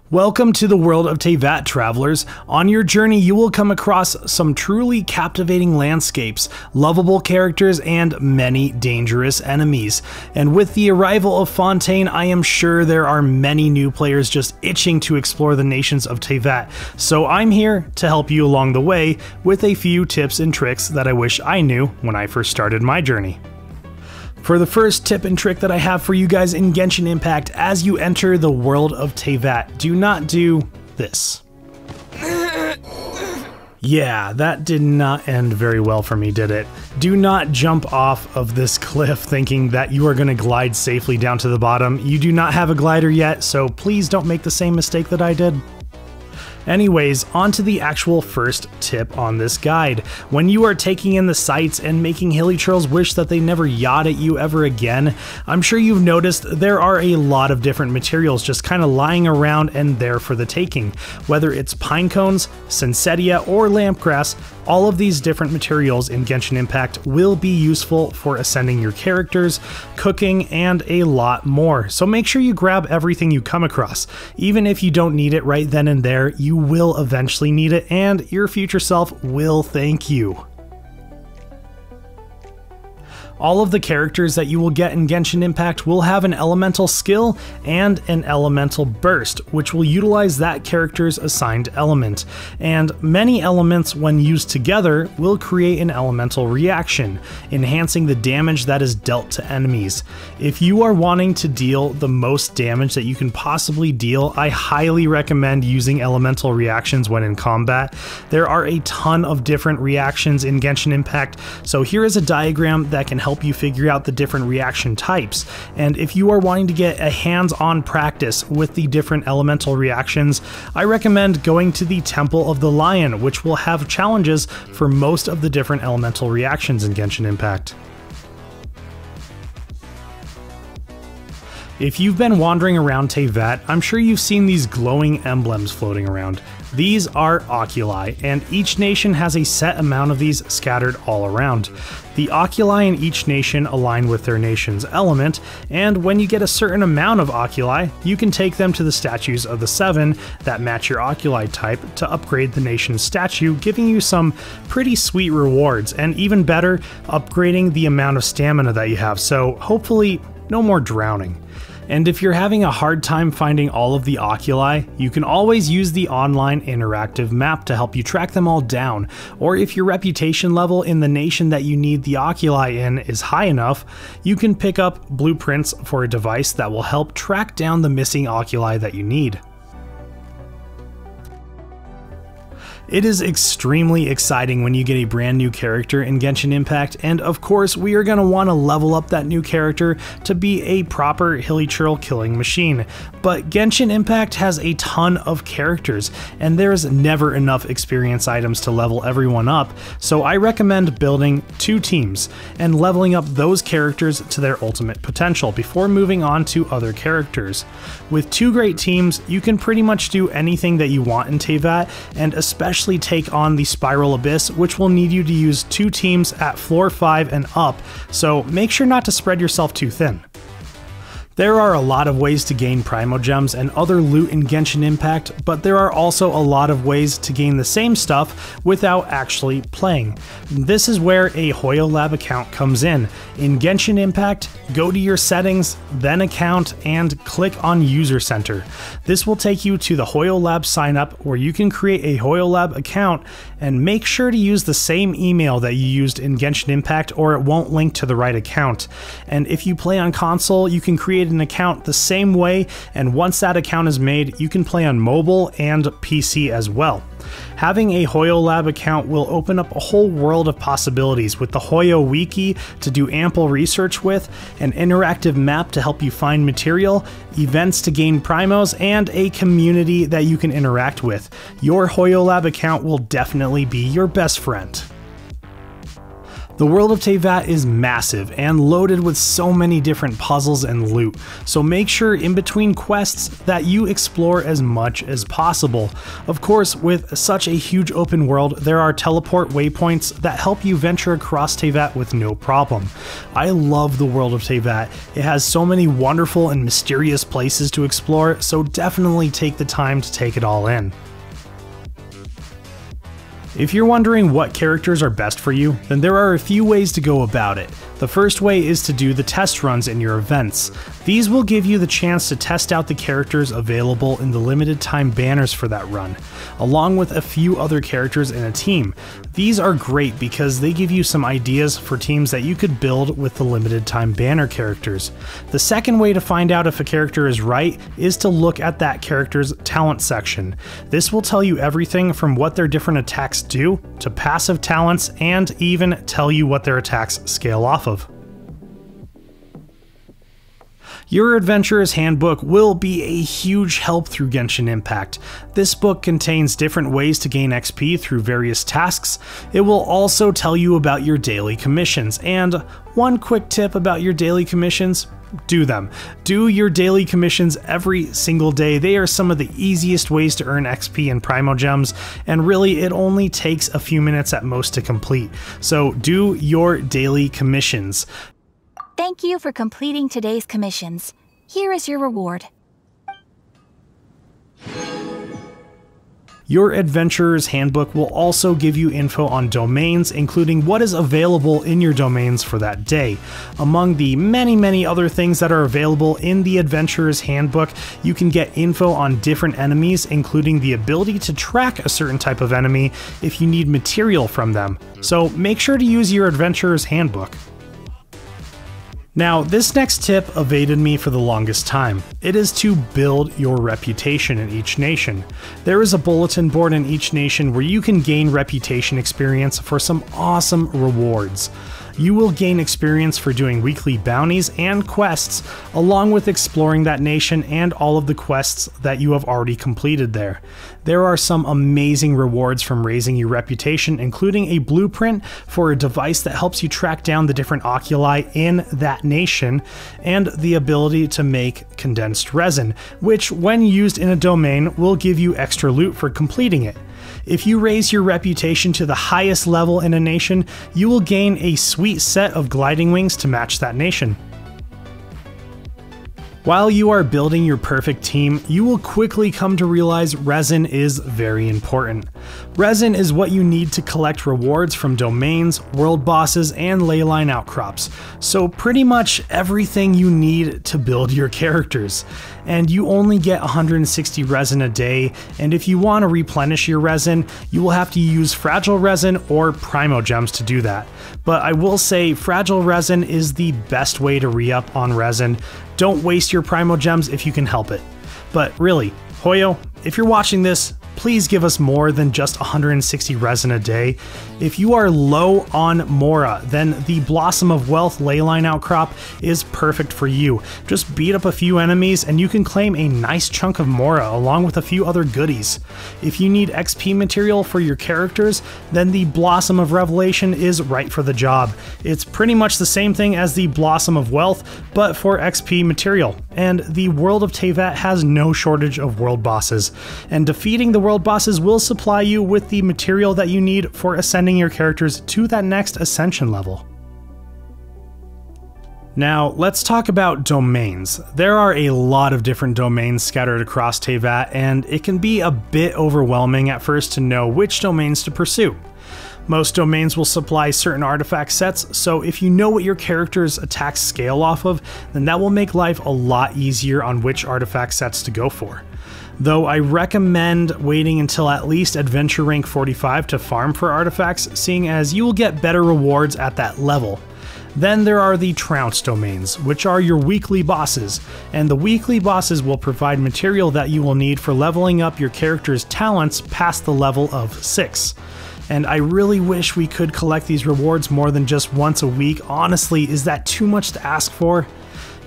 Welcome to the world of Teyvat, travelers. On your journey, you will come across some truly captivating landscapes, lovable characters, and many dangerous enemies. And with the arrival of Fontaine, I am sure there are many new players just itching to explore the nations of Teyvat. So I'm here to help you along the way with a few tips and tricks that I wish I knew when I first started my journey. For the first tip and trick that I have for you guys in Genshin Impact as you enter the world of Teyvat, do not do this. Yeah, that did not end very well for me, did it? Do not jump off of this cliff thinking that you are going to glide safely down to the bottom. You do not have a glider yet, so please don't make the same mistake that I did. Anyways, on to the actual first tip on this guide. When you are taking in the sights and making hilichurls wish that they never yacht at you ever again, I'm sure you've noticed there are a lot of different materials just kind of lying around and there for the taking. Whether it's pinecones, Sensetia, or lampgrass, all of these different materials in Genshin Impact will be useful for ascending your characters, cooking, and a lot more. So make sure you grab everything you come across. Even if you don't need it right then and there, you will eventually need it, and your future self will thank you. All of the characters that you will get in Genshin Impact will have an elemental skill and an elemental burst, which will utilize that character's assigned element. And many elements, when used together, will create an elemental reaction, enhancing the damage that is dealt to enemies. If you are wanting to deal the most damage that you can possibly deal, I highly recommend using elemental reactions when in combat. There are a ton of different reactions in Genshin Impact, so here is a diagram that can help you figure out the different reaction types. And if you are wanting to get a hands-on practice with the different elemental reactions, I recommend going to the Temple of the Lion, which will have challenges for most of the different elemental reactions in Genshin Impact. If you've been wandering around Teyvat, I'm sure you've seen these glowing emblems floating around. These are Oculi, and each nation has a set amount of these scattered all around. The Oculi in each nation align with their nation's element, and when you get a certain amount of Oculi, you can take them to the statues of the 7 that match your Oculi type to upgrade the nation's statue, giving you some pretty sweet rewards, and even better, upgrading the amount of stamina that you have, so hopefully no more drowning. And if you're having a hard time finding all of the Oculi, you can always use the online interactive map to help you track them all down. Or if your reputation level in the nation that you need the Oculi in is high enough, you can pick up blueprints for a device that will help track down the missing Oculi that you need. It is extremely exciting when you get a brand new character in Genshin Impact, and of course we are going to want to level up that new character to be a proper hilichurl killing machine. But Genshin Impact has a ton of characters, and there's never enough experience items to level everyone up, so I recommend building 2 teams and leveling up those characters to their ultimate potential before moving on to other characters. With 2 great teams, you can pretty much do anything that you want in Teyvat, and especially take on the Spiral Abyss, which will need you to use 2 teams at floor 5 and up, so make sure not to spread yourself too thin. There are a lot of ways to gain Primogems and other loot in Genshin Impact, but there are also a lot of ways to gain the same stuff without actually playing. This is where a Hoyle Lab account comes in. In Genshin Impact, go to your settings, then account, and click on User Center. This will take you to the Hoyle Lab sign up where you can create a Hoyle Lab account, and make sure to use the same email that you used in Genshin Impact or it won't link to the right account. And if you play on console, you can create an account the same way, and once that account is made, you can play on mobile and PC as well. Having a Hoyle Lab account will open up a whole world of possibilities with the Hoyo Wiki to do ample research with, an interactive map to help you find material, events to gain primos, and a community that you can interact with. Your Hoyle Lab account will definitely be your best friend. The world of Teyvat is massive and loaded with so many different puzzles and loot, so make sure in between quests that you explore as much as possible. Of course, with such a huge open world, there are teleport waypoints that help you venture across Teyvat with no problem. I love the world of Teyvat. It has so many wonderful and mysterious places to explore, so definitely take the time to take it all in. If you're wondering what characters are best for you, then there are a few ways to go about it. The first way is to do the test runs in your events. These will give you the chance to test out the characters available in the limited time banners for that run, along with a few other characters in a team. These are great because they give you some ideas for teams that you could build with the limited time banner characters. The second way to find out if a character is right is to look at that character's talent section. This will tell you everything from what their different attacks do to passive talents, and even tell you what their attacks scale off of. Your Adventurer's Handbook will be a huge help through Genshin Impact. This book contains different ways to gain XP through various tasks. It will also tell you about your daily commissions, and one quick tip about your daily commissions: do them. Do your daily commissions every single day. They are some of the easiest ways to earn XP and Primogems, and really it only takes a few minutes at most to complete. So do your daily commissions. Thank you for completing today's commissions. Here is your reward. Your Adventurer's Handbook will also give you info on domains, including what is available in your domains for that day. Among the many other things that are available in the Adventurer's Handbook, you can get info on different enemies, including the ability to track a certain type of enemy if you need material from them. So make sure to use your Adventurer's Handbook. Now, this next tip evaded me for the longest time. It is to build your reputation in each nation. There is a bulletin board in each nation where you can gain reputation experience for some awesome rewards. You will gain experience for doing weekly bounties and quests, along with exploring that nation and all of the quests that you have already completed there. There are some amazing rewards from raising your reputation, including a blueprint for a device that helps you track down the different oculi in that nation, and the ability to make condensed resin, which when used in a domain will give you extra loot for completing it. If you raise your reputation to the highest level in a nation, you will gain a sweet set of gliding wings to match that nation. While you are building your perfect team, you will quickly come to realize resin is very important. Resin is what you need to collect rewards from domains, world bosses, and leyline outcrops, so pretty much everything you need to build your characters. And you only get 160 resin a day, and if you want to replenish your resin, you will have to use fragile resin or primogems to do that. But I will say fragile resin is the best way to re-up on resin. Don't waste your primogems if you can help it. But really, Hoyle, if you're watching this, please give us more than just 160 resin a day. If you are low on Mora, then the Blossom of Wealth leyline outcrop is perfect for you. Just beat up a few enemies and you can claim a nice chunk of Mora along with a few other goodies. If you need XP material for your characters, then the Blossom of Revelation is right for the job. It's pretty much the same thing as the Blossom of Wealth, but for XP material. And the world of Teyvat has no shortage of world bosses, and defeating the world bosses will supply you with the material that you need for ascending your characters to that next ascension level. Now, let's talk about domains. There are a lot of different domains scattered across Teyvat, and it can be a bit overwhelming at first to know which domains to pursue. Most domains will supply certain artifact sets, so if you know what your character's attacks scale off of, then that will make life a lot easier on which artifact sets to go for. Though I recommend waiting until at least Adventure Rank 45 to farm for artifacts, seeing as you will get better rewards at that level. Then there are the Trounce domains, which are your weekly bosses, and the weekly bosses will provide material that you will need for leveling up your character's talents past the level of 6. And I really wish we could collect these rewards more than just once a week. Honestly, is that too much to ask for?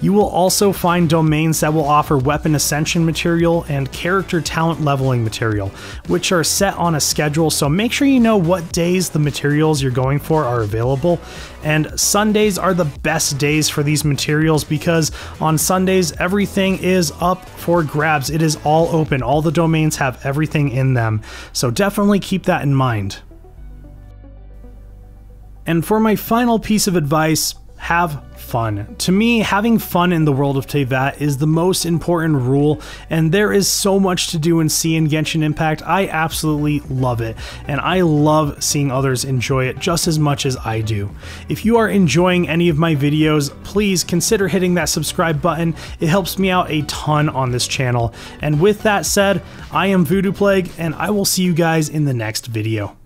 You will also find domains that will offer weapon ascension material and character talent leveling material, which are set on a schedule, so make sure you know what days the materials you're going for are available. And Sundays are the best days for these materials because on Sundays everything is up for grabs. It is all open. All the domains have everything in them, so definitely keep that in mind. And for my final piece of advice, have fun. To me, having fun in the world of Teyvat is the most important rule, and there is so much to do and see in Genshin Impact. I absolutely love it, and I love seeing others enjoy it just as much as I do. If you are enjoying any of my videos, please consider hitting that subscribe button. It helps me out a ton on this channel. And with that said, I am Voodoo Plague, and I will see you guys in the next video.